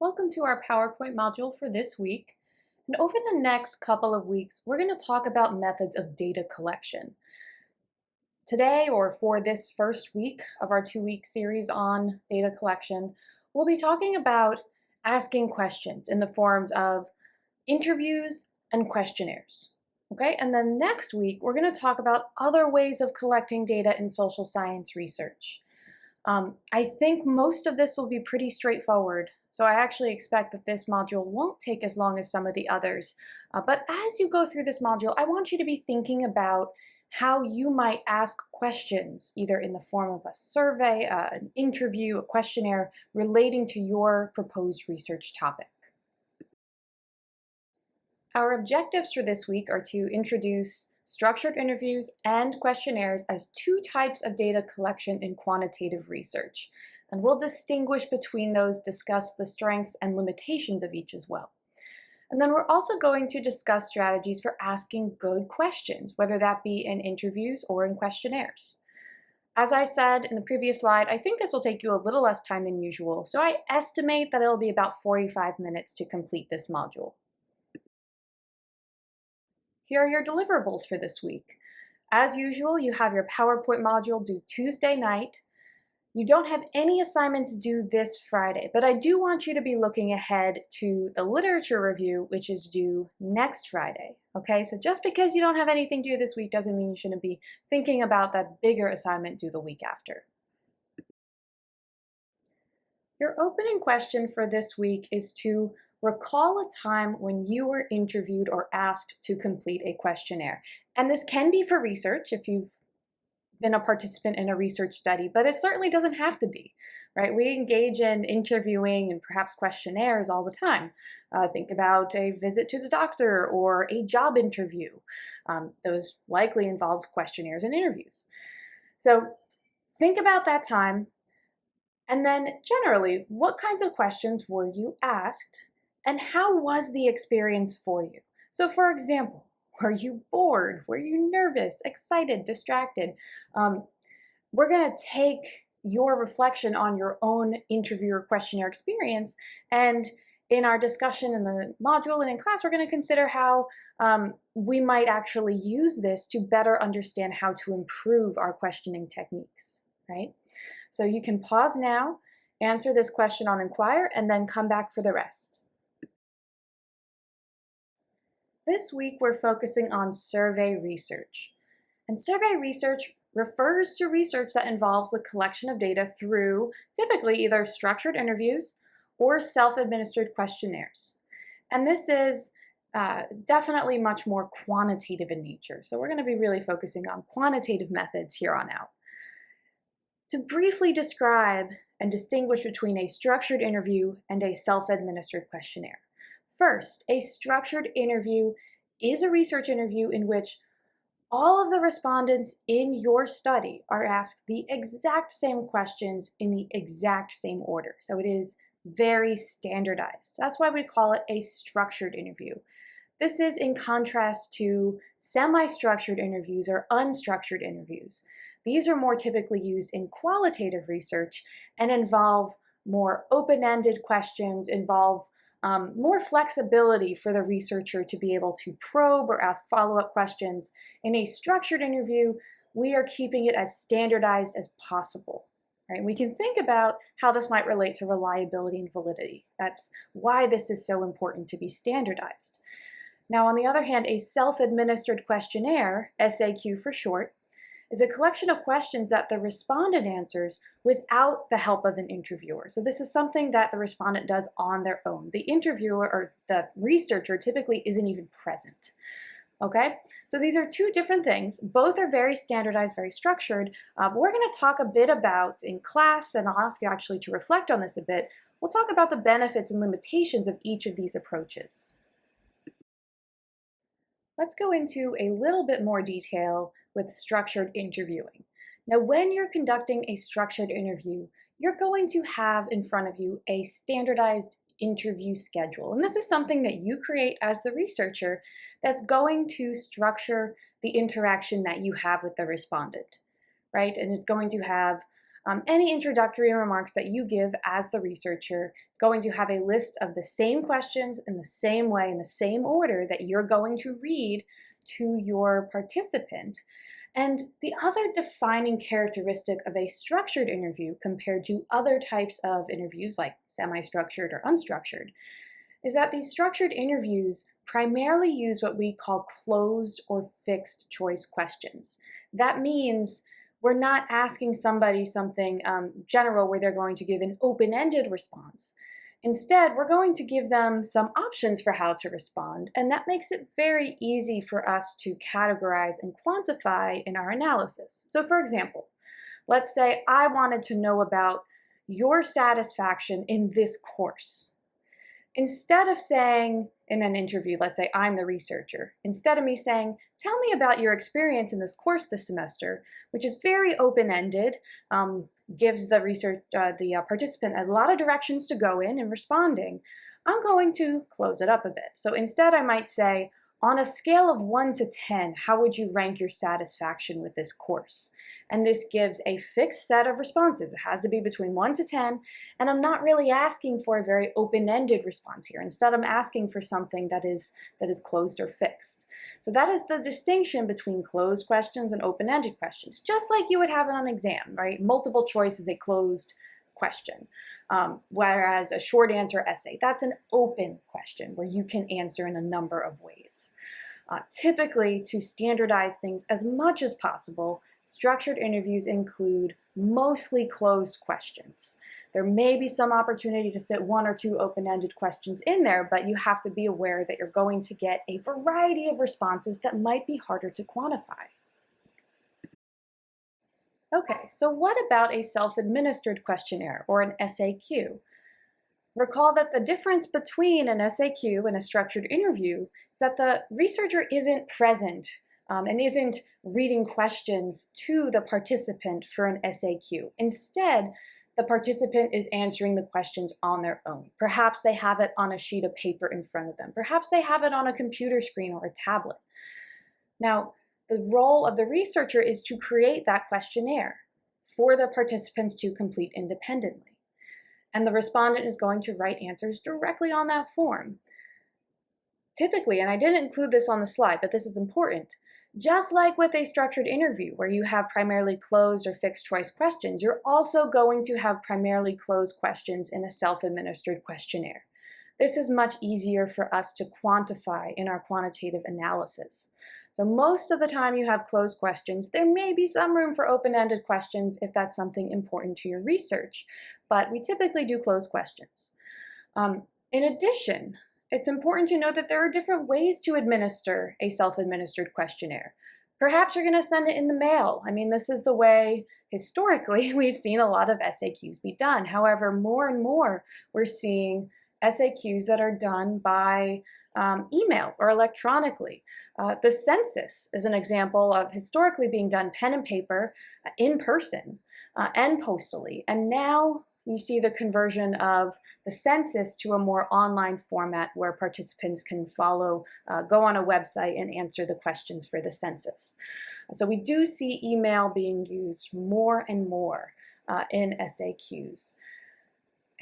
Welcome to our PowerPoint module for this week. And over the next couple of weeks, we're going to talk about methods of data collection. Today, or for this first week of our 2-week series on data collection, we'll be talking about asking questions in the forms of interviews and questionnaires. Okay, and then next week, we're going to talk about other ways of collecting data in social science research. I think most of this will be pretty straightforward, so I actually expect that this module won't take as long as some of the others. But as you go through this module, I want you to be thinking about how you might ask questions, either in the form of a survey, an interview, a questionnaire, relating to your proposed research topic. Our objectives for this week are to introduce structured interviews and questionnaires as two types of data collection in quantitative research. And we'll distinguish between those, discuss the strengths and limitations of each as well. And then we're also going to discuss strategies for asking good questions, whether that be in interviews or in questionnaires. As I said in the previous slide, I think this will take you a little less time than usual, so I estimate that it'll be about 45 minutes to complete this module. Here are your deliverables for this week. As usual, you have your PowerPoint module due Tuesday night. You don't have any assignments due this Friday, but I do want you to be looking ahead to the literature review, which is due next Friday. Okay, so just because you don't have anything due this week doesn't mean you shouldn't be thinking about that bigger assignment due the week after. Your opening question for this week is to recall a time when you were interviewed or asked to complete a questionnaire. And this can be for research if you've been a participant in a research study, but it certainly doesn't have to be, right? We engage in interviewing and perhaps questionnaires all the time. Think about a visit to the doctor or a job interview. Those likely involve questionnaires and interviews. So think about that time. And then generally, what kinds of questions were you asked? And how was the experience for you? So for example, were you bored? Were you nervous, excited, distracted? We're going to take your reflection on your own interview or questionnaire experience, and in our discussion in the module and in class, we're going to consider how we might actually use this to better understand how to improve our questioning techniques, right? So you can pause now, answer this question on Inquire, and then come back for the rest. This week, we're focusing on survey research. And survey research refers to research that involves the collection of data through typically either structured interviews or self-administered questionnaires. And this is definitely much more quantitative in nature. So we're going to be really focusing on quantitative methods here on out. To briefly describe and distinguish between a structured interview and a self-administered questionnaire. First, a structured interview is a research interview in which all of the respondents in your study are asked the exact same questions in the exact same order. So it is very standardized. That's why we call it a structured interview. This is in contrast to semi-structured interviews or unstructured interviews. These are more typically used in qualitative research and involve more open-ended questions, involve more flexibility for the researcher to be able to probe or ask follow-up questions. In a structured interview, we are keeping it as standardized as possible. Right? We can think about how this might relate to reliability and validity. That's why this is so important to be standardized. Now, on the other hand, a self-administered questionnaire, SAQ for short, is a collection of questions that the respondent answers without the help of an interviewer. So this is something that the respondent does on their own. The interviewer or the researcher typically isn't even present. Okay, so these are two different things. Both are very standardized, very structured. We're going to talk a bit about in class, and I'll ask you actually to reflect on this a bit. We'll talk about the benefits and limitations of each of these approaches. Let's go into a little bit more detail with structured interviewing. Now, when you're conducting a structured interview, you're going to have in front of you a standardized interview schedule. And this is something that you create as the researcher that's going to structure the interaction that you have with the respondent, right? And it's going to have Any introductory remarks that you give as the researcher is going to have a list of the same questions in the same way, in the same order that you're going to read to your participant. And the other defining characteristic of a structured interview compared to other types of interviews like semi-structured or unstructured is that these structured interviews primarily use what we call closed or fixed choice questions. That means we're not asking somebody something general where they're going to give an open-ended response. Instead, we're going to give them some options for how to respond, and that makes it very easy for us to categorize and quantify in our analysis. So for example, let's say I wanted to know about your satisfaction in this course. Instead of saying in an interview, let's say I'm the researcher, instead of me saying, tell me about your experience in this course this semester, which is very open-ended, gives the participant a lot of directions to go in responding, I'm going to close it up a bit. So instead I might say, on a scale of 1 to 10, how would you rank your satisfaction with this course? And this gives a fixed set of responses. It has to be between 1 to 10, and I'm not really asking for a very open-ended response here. Instead, I'm asking for something that is closed or fixed. So that is the distinction between closed questions and open-ended questions, just like you would have it on an exam, right? Multiple choice is a closed question, whereas a short answer essay, that's an open question where you can answer in a number of ways. Typically, to standardize things as much as possible, structured interviews include mostly closed questions. There may be some opportunity to fit 1 or 2 open-ended questions in there, but you have to be aware that you're going to get a variety of responses that might be harder to quantify. Okay, so what about a self-administered questionnaire or an SAQ? Recall that the difference between an SAQ and a structured interview is that the researcher isn't present and isn't reading questions to the participant for an SAQ. Instead, the participant is answering the questions on their own. Perhaps they have it on a sheet of paper in front of them. Perhaps they have it on a computer screen or a tablet. Now, the role of the researcher is to create that questionnaire for the participants to complete independently. And the respondent is going to write answers directly on that form. Typically, and I didn't include this on the slide, but this is important, just like with a structured interview where you have primarily closed or fixed choice questions, you're also going to have primarily closed questions in a self-administered questionnaire. This is much easier for us to quantify in our quantitative analysis. So most of the time you have closed questions. There may be some room for open-ended questions if that's something important to your research, but we typically do closed questions. In addition, it's important to know that there are different ways to administer a self-administered questionnaire. Perhaps you're going to send it in the mail. I mean, this is the way historically we've seen a lot of SAQs be done. However, more and more we're seeing SAQs that are done by email or electronically. The census is an example of historically being done pen and paper, in person, and postally. And now you see the conversion of the census to a more online format where participants can follow, go on a website and answer the questions for the census. So we do see email being used more and more in SAQs.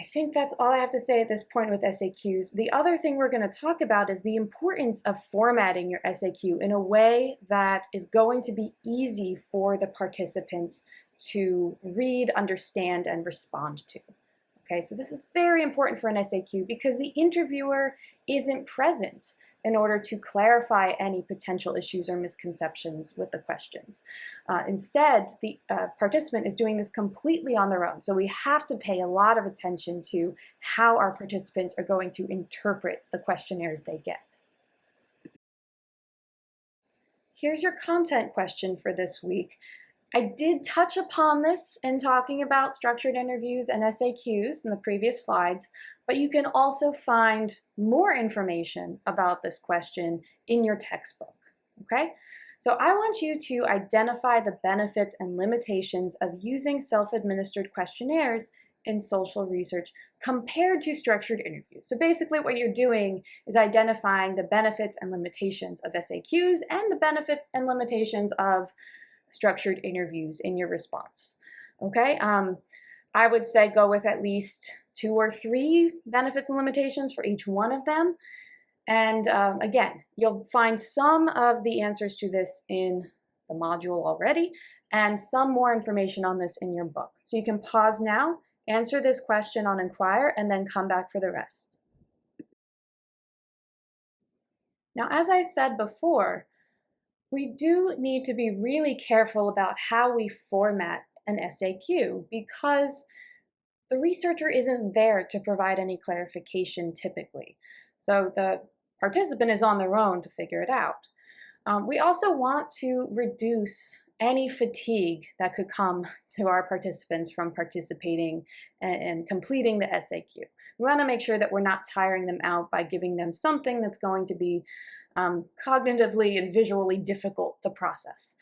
I think that's all I have to say at this point with SAQs. The other thing we're going to talk about is the importance of formatting your SAQ in a way that is going to be easy for the participant to read, understand, and respond to. Okay, so this is very important for an SAQ because the interviewer isn't present in order to clarify any potential issues or misconceptions with the questions. Instead, the participant is doing this completely on their own. So we have to pay a lot of attention to how our participants are going to interpret the questionnaires they get. Here's your content question for this week. I did touch upon this in talking about structured interviews and SAQs in the previous slides, but you can also find more information about this question in your textbook, okay? So I want you to identify the benefits and limitations of using self-administered questionnaires in social research compared to structured interviews. So basically what you're doing is identifying the benefits and limitations of SAQs and the benefits and limitations of structured interviews in your response. okay? I would say go with at least 2 or 3 benefits and limitations for each one of them. And again, you'll find some of the answers to this in the module already and some more information on this in your book. So you can pause now, answer this question on Inquire, and then come back for the rest. Now, as I said before, we do need to be really careful about how we format an SAQ because the researcher isn't there to provide any clarification typically. So the participant is on their own to figure it out. We also want to reduce any fatigue that could come to our participants from participating and completing the SAQ. We want to make sure that we're not tiring them out by giving them something that's going to be cognitively and visually difficult to process.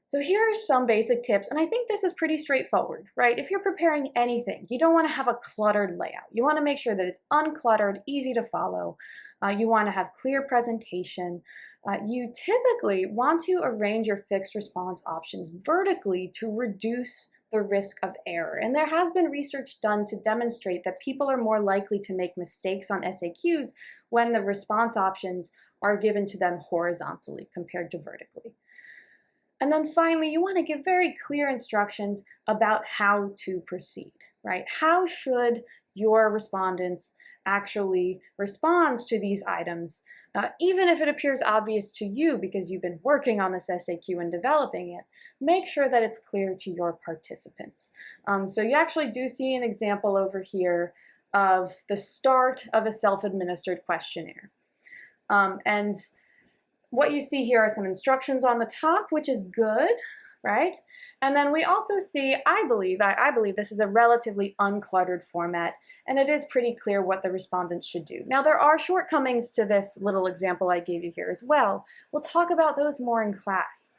So here are some basic tips, and I think this is pretty straightforward, right? If you're preparing anything, you don't want to have a cluttered layout. You want to make sure that it's uncluttered, easy to follow. You want to have clear presentation. You typically want to arrange your fixed response options vertically to reduce the risk of error. And there has been research done to demonstrate that people are more likely to make mistakes on SAQs when the response options are given to them horizontally compared to vertically. And then finally, you want to give very clear instructions about how to proceed, right? How should your respondents actually respond to these items, even if it appears obvious to you because you've been working on this SAQ and developing it, make sure that it's clear to your participants. So you actually do see an example over here of the start of a self-administered questionnaire. And what you see here are some instructions on the top, which is good, right? And then we also see, I believe this is a relatively uncluttered format, and it is pretty clear what the respondents should do. Now, there are shortcomings to this little example I gave you here as well. We'll talk about those more in class.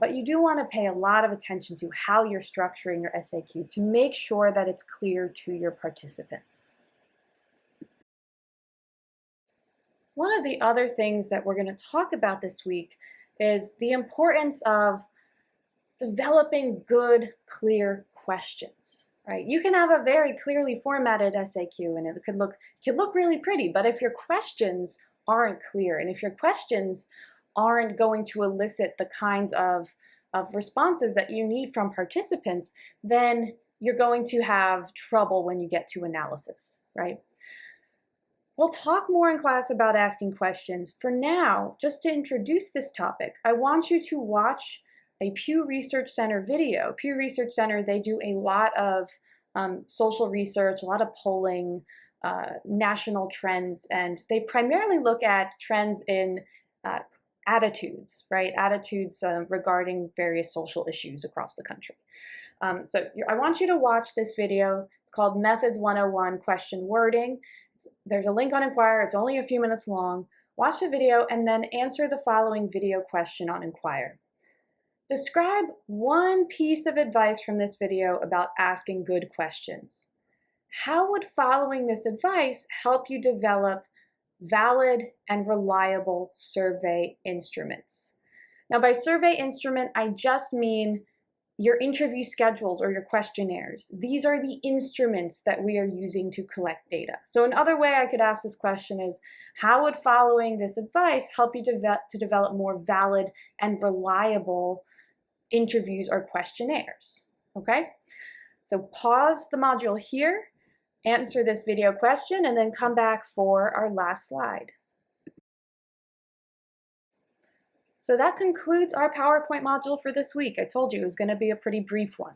But you do want to pay a lot of attention to how you're structuring your SAQ to make sure that it's clear to your participants. One of the other things that we're going to talk about this week is the importance of developing good, clear questions, right? You can have a very clearly formatted SAQ and it could look really pretty, but if your questions aren't clear and if your questions aren't going to elicit the kinds of responses that you need from participants, then you're going to have trouble when you get to analysis, right? We'll talk more in class about asking questions. For now, just to introduce this topic, I want you to watch a Pew Research Center video. Pew Research Center, they do a lot of social research, a lot of polling, national trends, and they primarily look at trends in attitudes, right? Attitudes regarding various social issues across the country. So I want you to watch this video. It's called Methods 101 Question Wording. There's a link on Inquire. It's only a few minutes long. Watch the video and then answer the following video question on Inquire. Describe one piece of advice from this video about asking good questions. How would following this advice help you develop valid and reliable survey instruments? Now, by survey instrument, I just mean your interview schedules or your questionnaires. These are the instruments that we are using to collect data. So another way I could ask this question is, how would following this advice help you to develop more valid and reliable interviews or questionnaires? Okay? So pause the module here, answer this video question, and then come back for our last slide. So that concludes our PowerPoint module for this week. I told you it was going to be a pretty brief one.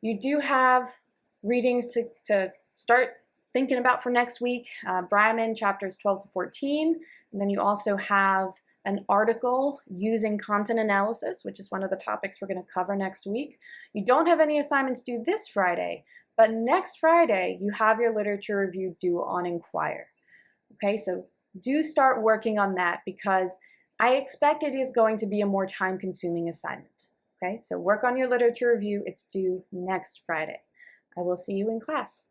You do have readings to start thinking about for next week, Bryman chapters 12 to 14, and then you also have an article using content analysis, which is one of the topics we're going to cover next week. You don't have any assignments due this Friday, but next Friday you have your literature review due on Inquire. Okay, so do start working on that because I expect it is going to be a more time-consuming assignment. Okay, so work on your literature review. It's due next Friday. I will see you in class.